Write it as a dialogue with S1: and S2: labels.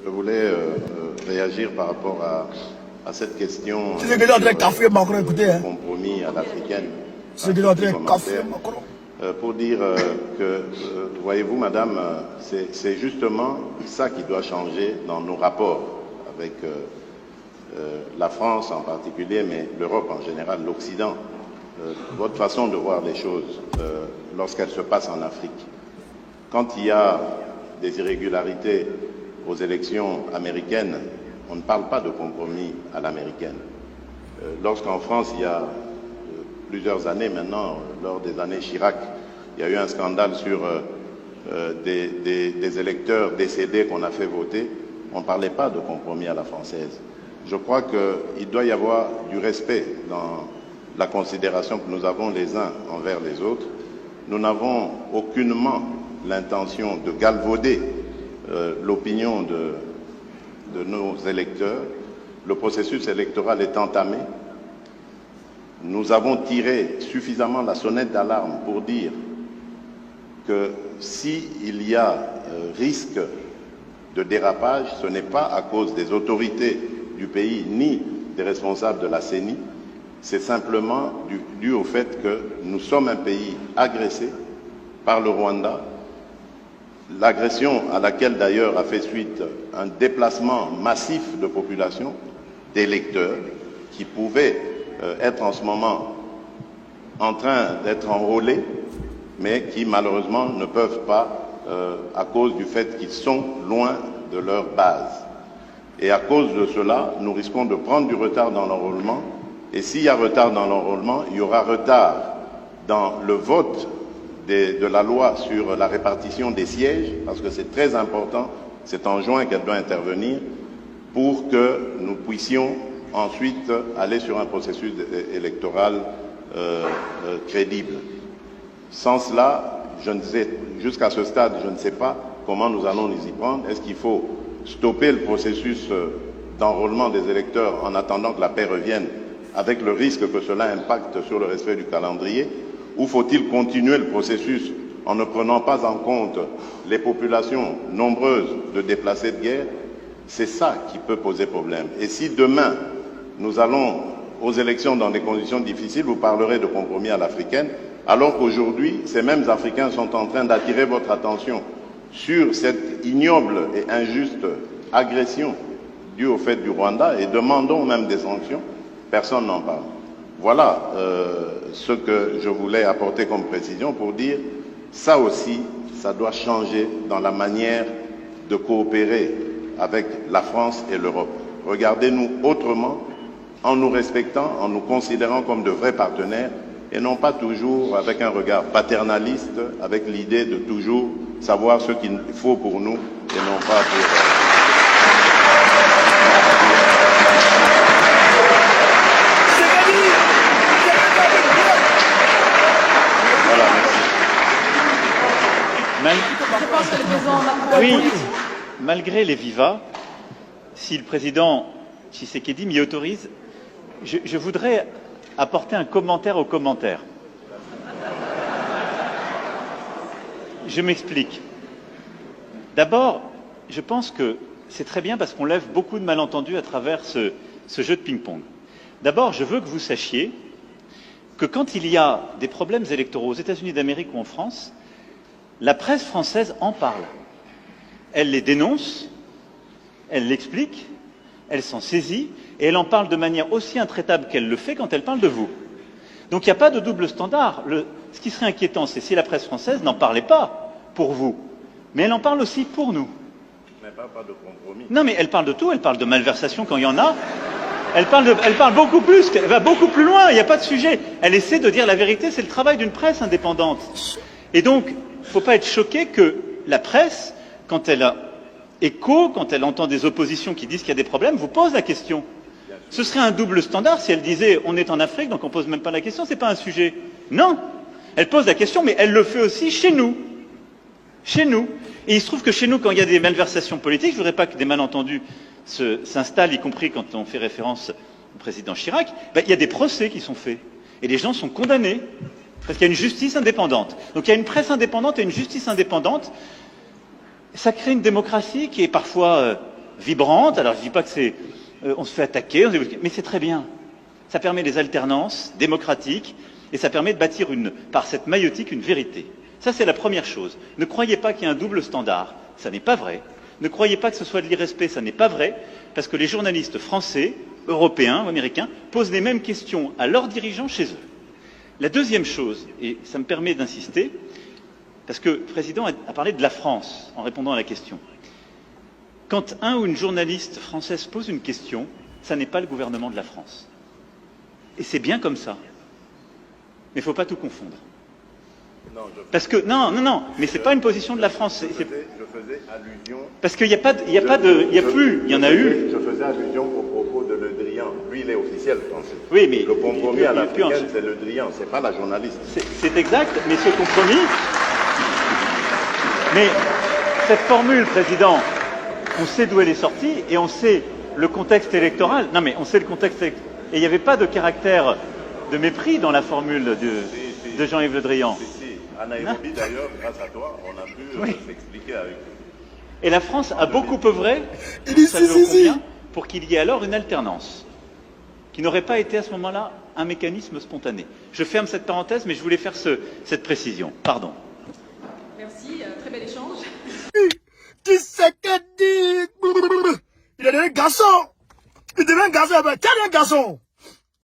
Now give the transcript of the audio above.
S1: Je voulais réagir par rapport à cette question compromis à l'africaine. Pour dire que, voyez-vous, madame, c'est justement ça qui doit changer dans nos rapports avec la France en particulier, mais l'Europe en général, l'Occident. Votre façon de voir les choses lorsqu'elles se passent en Afrique. Quand il y a des irrégularités aux élections américaines, on ne parle pas de compromis à l'américaine. Lorsqu'en France, il y a plusieurs années maintenant, lors des années Chirac, il y a eu un scandale sur des électeurs décédés qu'on a fait voter, on ne parlait pas de compromis à la française. Je crois qu'il doit y avoir du respect dans la considération que nous avons les uns envers les autres. Nous n'avons aucunement l'intention de galvauder l'opinion de nos électeurs. Le processus électoral est entamé. Nous avons tiré suffisamment la sonnette d'alarme pour dire que s'il y a risque de dérapage, ce n'est pas à cause des autorités du pays ni des responsables de la CENI, c'est simplement dû au fait que nous sommes un pays agressé par le Rwanda, l'agression à laquelle d'ailleurs a fait suite un déplacement massif de population, d'électeurs, qui pouvaient être en ce moment en train d'être enrôlés, mais qui malheureusement ne peuvent pas à cause du fait qu'ils sont loin de leur base. Et à cause de cela, nous risquons de prendre du retard dans l'enrôlement. Et s'il y a retard dans l'enrôlement, il y aura retard dans le vote de la loi sur la répartition des sièges, parce que c'est très important, c'est en juin qu'elle doit intervenir, pour que nous puissions ensuite aller sur un processus électoral crédible. Sans cela, jusqu'à ce stade, je ne sais pas comment nous allons nous y prendre. Est-ce qu'il faut stopper le processus d'enrôlement des électeurs en attendant que la paix revienne, avec le risque que cela impacte sur le respect du calendrier, ou faut-il continuer le processus en ne prenant pas en compte les populations nombreuses de déplacés de guerre? C'est ça qui peut poser problème. Et si demain, nous allons aux élections dans des conditions difficiles, vous parlerez de compromis à l'africaine, alors qu'aujourd'hui, ces mêmes Africains sont en train d'attirer votre attention sur cette ignoble et injuste agression due au fait du Rwanda, et demandons même des sanctions. Personne n'en parle. Voilà ce que je voulais apporter comme précision pour dire, ça aussi, ça doit changer dans la manière de coopérer avec la France et l'Europe. Regardez-nous autrement, en nous respectant, en nous considérant comme de vrais partenaires, et non pas toujours avec un regard paternaliste, avec l'idée de toujours savoir ce qu'il faut pour nous, et non pas pour...
S2: Oui, malgré les vivas, si le président Tshisekedi m'y autorise, je voudrais apporter un commentaire au commentaire. Je m'explique. D'abord, je pense que c'est très bien parce qu'on lève beaucoup de malentendus à travers ce jeu de ping-pong. D'abord, je veux que vous sachiez que quand il y a des problèmes électoraux aux États-Unis d'Amérique ou en France, la presse française en parle. Elle les dénonce, elle l'explique, elle s'en saisit, et elle en parle de manière aussi intraitable qu'elle le fait quand elle parle de vous. Donc il n'y a pas de double standard. Ce qui serait inquiétant, c'est si la presse française n'en parlait pas pour vous, mais elle en parle aussi pour nous.
S1: Mais pas de compromis.
S2: Non, mais elle parle de tout, elle parle de malversation quand il y en a. Elle parle beaucoup plus, elle va beaucoup plus loin, il n'y a pas de sujet. Elle essaie de dire la vérité, c'est le travail d'une presse indépendante. Et donc, il ne faut pas être choqué que la presse, quand elle a écho, quand elle entend des oppositions qui disent qu'il y a des problèmes, vous pose la question. Ce serait un double standard si elle disait on est en Afrique, donc on ne pose même pas la question, ce n'est pas un sujet. Non, elle pose la question, mais elle le fait aussi chez nous. Chez nous. Et il se trouve que chez nous, quand il y a des malversations politiques, je ne voudrais pas que des malentendus s'installent, y compris quand on fait référence au président Chirac, il y a des procès qui sont faits. Et les gens sont condamnés. Parce qu'il y a une justice indépendante. Donc il y a une presse indépendante et une justice indépendante. Ça crée une démocratie qui est parfois vibrante. Alors je dis pas que c'est, on se fait attaquer, mais c'est très bien. Ça permet les alternances démocratiques et ça permet de bâtir par cette maïotique une vérité. Ça, c'est la première chose. Ne croyez pas qu'il y a un double standard. Ça n'est pas vrai. Ne croyez pas que ce soit de l'irrespect. Ça n'est pas vrai. Parce que les journalistes français, européens ou américains posent les mêmes questions à leurs dirigeants chez eux. La deuxième chose, et ça me permet d'insister, parce que le président a parlé de la France en répondant à la question. Quand un ou une journaliste française pose une question, ça n'est pas le gouvernement de la France. Et c'est bien comme ça. Mais il ne faut pas tout confondre.
S1: Non,
S2: parce que non, mais c'est pas une position de la France.
S1: Je faisais allusion.
S2: Parce qu'il n'y a pas, il y en a eu.
S1: Je faisais allusion au propos de Le Drian. Lui, il est officiel français.
S2: Oui, mais
S1: le compromis à l'africaine, c'est Le Drian, c'est pas la journaliste.
S2: C'est exact, mais ce compromis. Mais cette formule, président, on sait d'où elle est sortie et on sait le contexte électoral. Non, mais on sait le contexte électoral. Et il n'y avait pas de caractère de mépris dans la formule de Jean-Yves Le Drian.
S1: À Nairobi, d'ailleurs, grâce à toi, on a pu s'expliquer avec eux.
S2: Et la France a beaucoup œuvré, ça le convient, pour qu'il y ait alors une alternance, qui n'aurait pas été à ce moment-là un mécanisme spontané. Je ferme cette parenthèse, mais je voulais faire cette précision. Pardon.
S3: Merci, très bel échange.
S4: Qui c'est que dit? Il est un garçon. Il devient un garçon. Quel est un garçon?